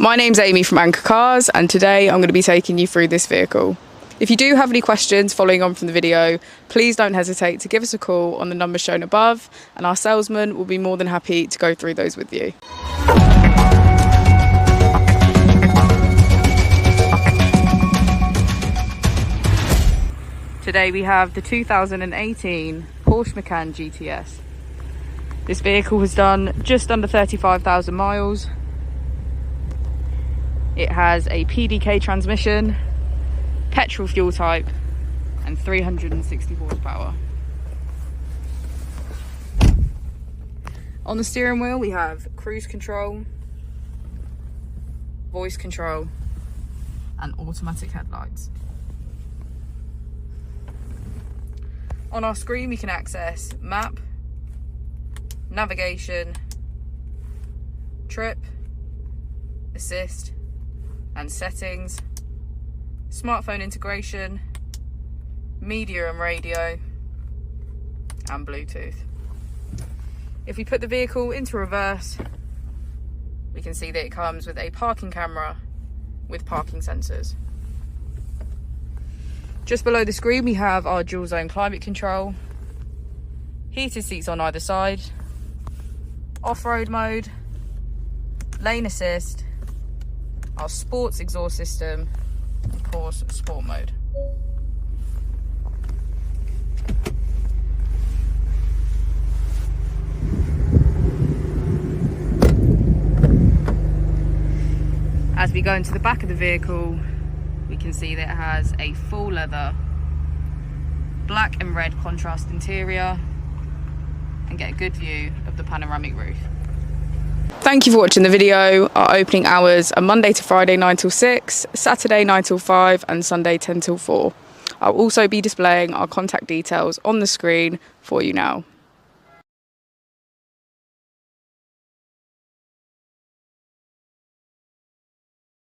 My name's Amy from Anchor Cars, and today I'm going to be taking you through this vehicle. If you do have any questions following on from the video, please don't hesitate to give us a call on the number shown above, and our salesman will be more than happy to go through those with you. Today we have the 2018 Porsche Macan GTS. This vehicle has done just under 35,000 miles. It has a PDK transmission, petrol fuel type, and 360 horsepower. On the steering wheel we have cruise control, voice control, and automatic headlights. On our screen we can access map, navigation, trip, assist, and settings, smartphone integration, media and radio, and Bluetooth. If we put the vehicle into reverse, we can see that it comes with a parking camera with parking sensors. Just below the screen we have our dual zone climate control, heated seats on either side, off-road mode, lane assist, our sports exhaust system, and of course sport mode. As we go into the back of the vehicle, we can see that it has a full leather black and red contrast interior and get a good view of the panoramic roof. Thank you for watching the video. Our opening hours are Monday to Friday 9 till 6, Saturday 9 till 5, and Sunday 10 till 4. I'll also be displaying our contact details on the screen for you now.